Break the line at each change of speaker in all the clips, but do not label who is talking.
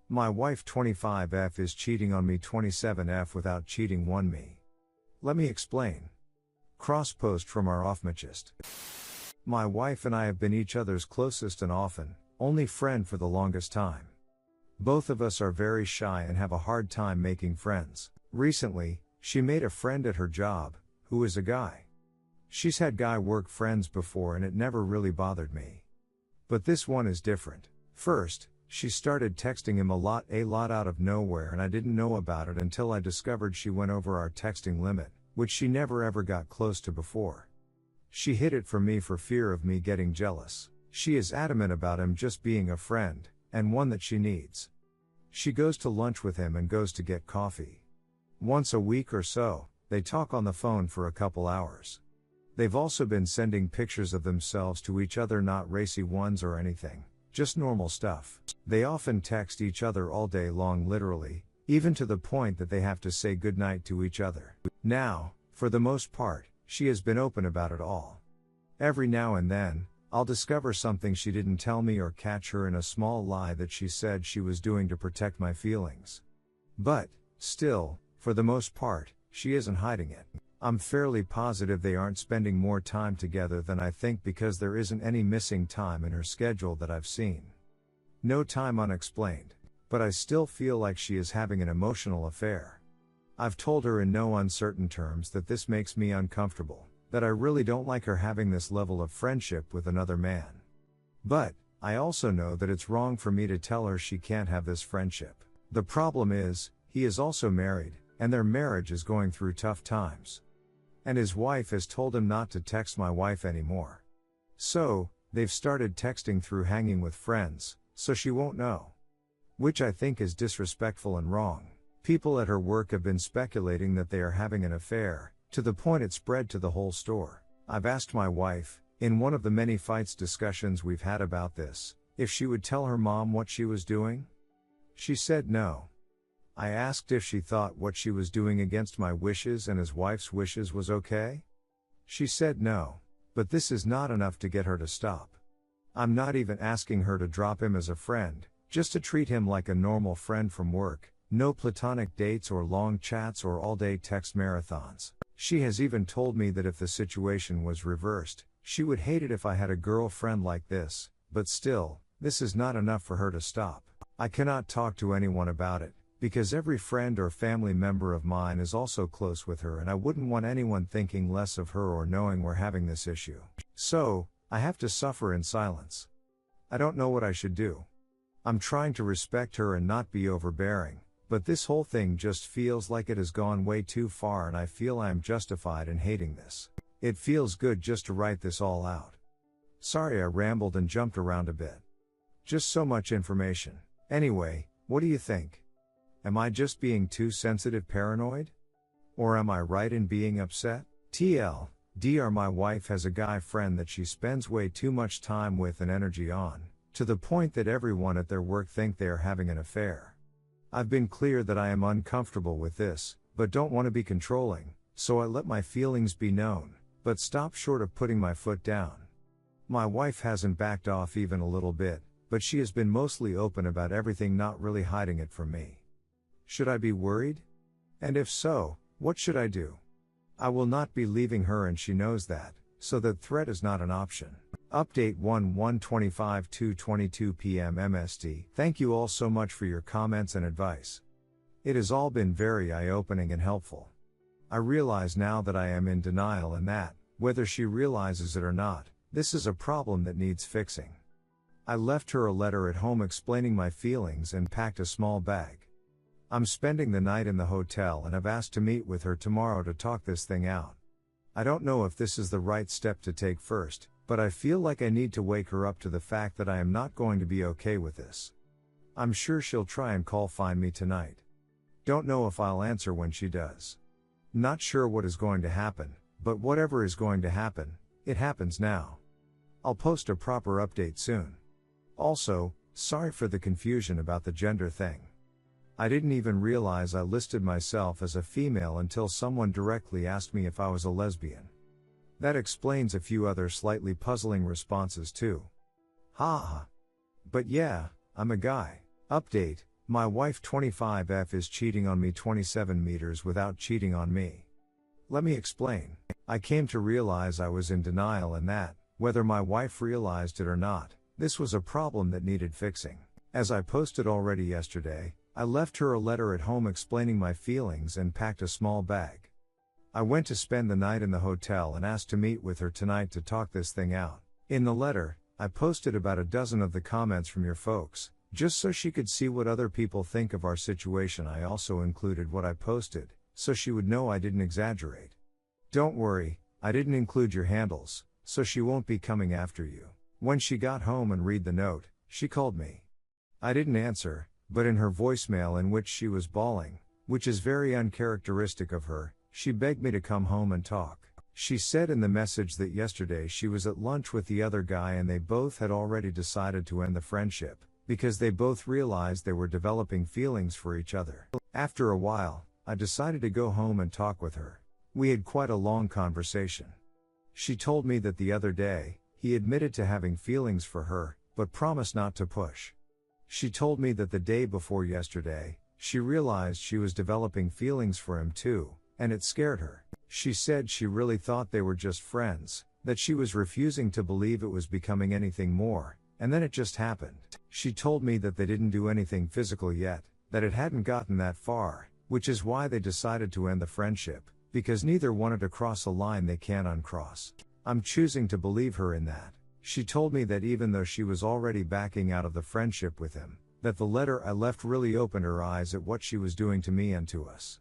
My wife 25F is cheating on me 27F without cheating 1 me. Let me explain. Cross post from our offmachist. My wife and I have been each other's closest and often, only friend for the longest time. Both of us are very shy and have a hard time making friends. Recently, she made a friend at her job, who is a guy. She's had guy work friends before and it never really bothered me. But this one is different. First, she started texting him a lot out of nowhere and I didn't know about it until I discovered she went over our texting limit, which she never ever got close to before. She hid it from me for fear of me getting jealous. She is adamant about him just being a friend, and one that she needs. She goes to lunch with him and goes to get coffee. Once a week or so, they talk on the phone for a couple hours. They've also been sending pictures of themselves to each other, not racy ones or anything, just normal stuff. They often text each other all day long, literally, even to the point that they have to say goodnight to each other. Now, for the most part, she has been open about it all. Every now and then, I'll discover something she didn't tell me or catch her in a small lie that she said she was doing to protect my feelings. But, still, for the most part, she isn't hiding it. I'm fairly positive they aren't spending more time together than I think because there isn't any missing time in her schedule that I've seen. No time unexplained. But I still feel like she is having an emotional affair. I've told her in no uncertain terms that this makes me uncomfortable, that I really don't like her having this level of friendship with another man. But, I also know that it's wrong for me to tell her she can't have this friendship. The problem is, he is also married, and their marriage is going through tough times. And his wife has told him not to text my wife anymore. So, they've started texting through hanging with friends, so she won't know. Which I think is disrespectful and wrong. People at her work have been speculating that they are having an affair, to the point it spread to the whole store. I've asked my wife, in one of the many fights discussions we've had about this, if she would tell her mom what she was doing. She said no. I asked if she thought what she was doing against my wishes and his wife's wishes was okay. She said no, but this is not enough to get her to stop. I'm not even asking her to drop him as a friend, just to treat him like a normal friend from work, no platonic dates or long chats or all-day text marathons. She has even told me that if the situation was reversed, she would hate it if I had a girlfriend like this, but still, this is not enough for her to stop. I cannot talk to anyone about it, because every friend or family member of mine is also close with her and I wouldn't want anyone thinking less of her or knowing we're having this issue. So, I have to suffer in silence. I don't know what I should do. I'm trying to respect her and not be overbearing, but this whole thing just feels like it has gone way too far and I feel I am justified in hating this. It feels good just to write this all out. Sorry I rambled and jumped around a bit. Just so much information. Anyway, what do you think? Am I just being too sensitive, paranoid? Or am I right in being upset? TLDR, my wife has a guy friend that she spends way too much time with and energy on, to the point that everyone at their work think they are having an affair. I've been clear that I am uncomfortable with this, but don't want to be controlling, so I let my feelings be known, but stop short of putting my foot down. My wife hasn't backed off even a little bit, but she has been mostly open about everything, not really hiding it from me. Should I be worried? And if so, what should I do? I will not be leaving her and she knows that, so that threat is not an option. Update 1/1/25 2:22 p.m. MST. Thank you all so much for your comments and advice. It has all been very eye-opening and helpful. I realize now that I am in denial and that, whether she realizes it or not, this is a problem that needs fixing. I left her a letter at home explaining my feelings and packed a small bag. I'm spending the night in the hotel and have asked to meet with her tomorrow to talk this thing out. I don't know if this is the right step to take first, but I feel like I need to wake her up to the fact that I am not going to be okay with this. I'm sure she'll try and find me tonight. Don't know if I'll answer when she does. Not sure what is going to happen, but whatever is going to happen, it happens now. I'll post a proper update soon. Also, sorry for the confusion about the gender thing. I didn't even realize I listed myself as a female until someone directly asked me if I was a lesbian. That explains a few other slightly puzzling responses too. Haha. But yeah, I'm a guy. Update, My wife 25F is cheating on me 27 meters without cheating on me. Let me explain. I came to realize I was in denial and that, whether my wife realized it or not, this was a problem that needed fixing. As I posted already yesterday, I left her a letter at home explaining my feelings and packed a small bag. I went to spend the night in the hotel and asked to meet with her tonight to talk this thing out. In the letter, I posted about a dozen of the comments from your folks, just so she could see what other people think of our situation. I also included what I posted, so she would know I didn't exaggerate. Don't worry, I didn't include your handles, so she won't be coming after you. When she got home and read the note, she called me. I didn't answer, but in her voicemail, in which she was bawling, which is very uncharacteristic of her, she begged me to come home and talk. She said in the message that yesterday she was at lunch with the other guy and they both had already decided to end the friendship, because they both realized they were developing feelings for each other. After a while, I decided to go home and talk with her. We had quite a long conversation. She told me that the other day, he admitted to having feelings for her, but promised not to push. She told me that the day before yesterday, she realized she was developing feelings for him too, and it scared her. She said she really thought they were just friends, that she was refusing to believe it was becoming anything more, and then it just happened. She told me that they didn't do anything physical yet, that it hadn't gotten that far, which is why they decided to end the friendship, because neither wanted to cross a line they can't uncross. I'm choosing to believe her in that. She told me that even though she was already backing out of the friendship with him, that the letter I left really opened her eyes at what she was doing to me and to us.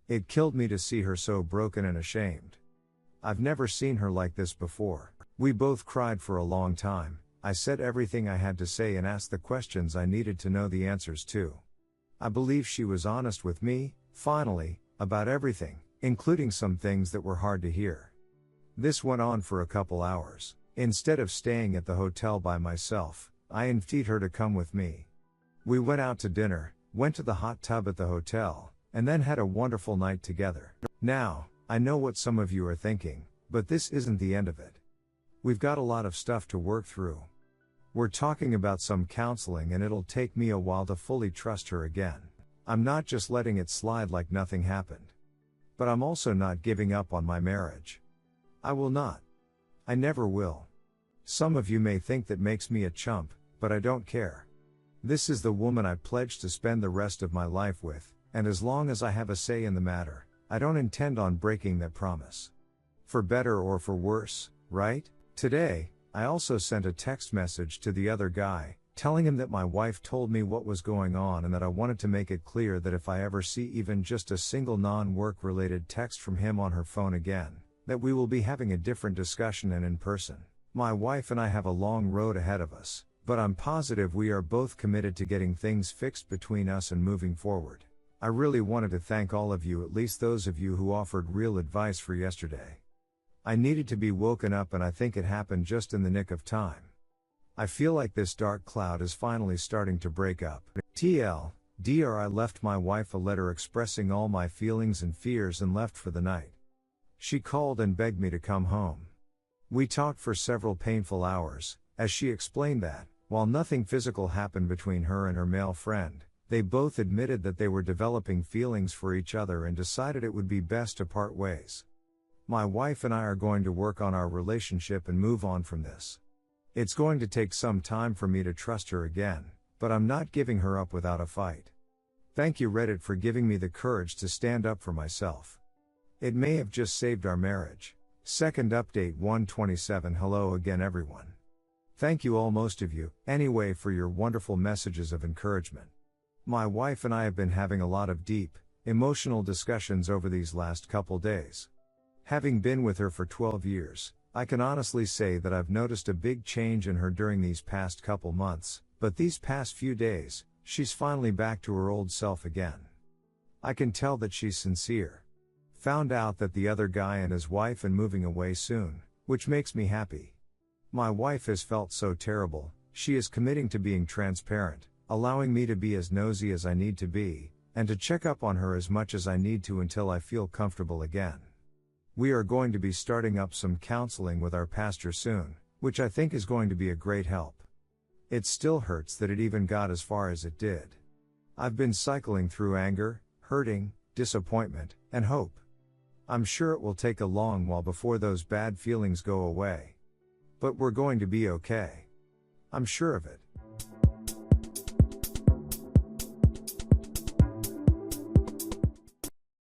It killed me to see her so broken and ashamed. I've never seen her like this before. We both cried for a long time. I said everything I had to say and asked the questions I needed to know the answers to. I believe she was honest with me, finally, about everything, including some things that were hard to hear. This went on for a couple hours. Instead of staying at the hotel by myself, I invited her to come with me. We went out to dinner, went to the hot tub at the hotel, and then had a wonderful night together. Now, I know what some of you are thinking, but this isn't the end of it. We've got a lot of stuff to work through. We're talking about some counseling and it'll take me a while to fully trust her again. I'm not just letting it slide like nothing happened. But I'm also not giving up on my marriage. I will not. I never will. Some of you may think that makes me a chump, but I don't care. This is the woman I pledged to spend the rest of my life with, and as long as I have a say in the matter, I don't intend on breaking that promise. For better or for worse, right? Today, I also sent a text message to the other guy, telling him that my wife told me what was going on and that I wanted to make it clear that if I ever see even just a single non-work related text from him on her phone again, that we will be having a different discussion and in person. My wife and I have a long road ahead of us, but I'm positive we are both committed to getting things fixed between us and moving forward. I really wanted to thank all of you, at least those of you who offered real advice for yesterday. I needed to be woken up and I think it happened just in the nick of time. I feel like this dark cloud is finally starting to break up. TLDR, I left my wife a letter expressing all my feelings and fears and left for the night. She called and begged me to come home. We talked for several painful hours, as she explained that, while nothing physical happened between her and her male friend, they both admitted that they were developing feelings for each other and decided it would be best to part ways. My wife and I are going to work on our relationship and move on from this. It's going to take some time for me to trust her again, but I'm not giving her up without a fight. Thank you Reddit for giving me the courage to stand up for myself. It may have just saved our marriage. Second update 127. Hello again everyone. Thank you all, most of you, anyway, for your wonderful messages of encouragement. My wife and I have been having a lot of deep, emotional discussions over these last couple days. Having been with her for 12 years, I can honestly say that I've noticed a big change in her during these past couple months, but these past few days, she's finally back to her old self again. I can tell that she's sincere. Found out that the other guy and his wife and moving away soon, which makes me happy. My wife has felt so terrible. She is committing to being transparent, allowing me to be as nosy as I need to be, and to check up on her as much as I need to until I feel comfortable again. We are going to be starting up some counseling with our pastor soon, which I think is going to be a great help. It still hurts that it even got as far as it did. I've been cycling through anger, hurting, disappointment, and hope. I'm sure it will take a long while before those bad feelings go away. But we're going to be okay. I'm sure of it.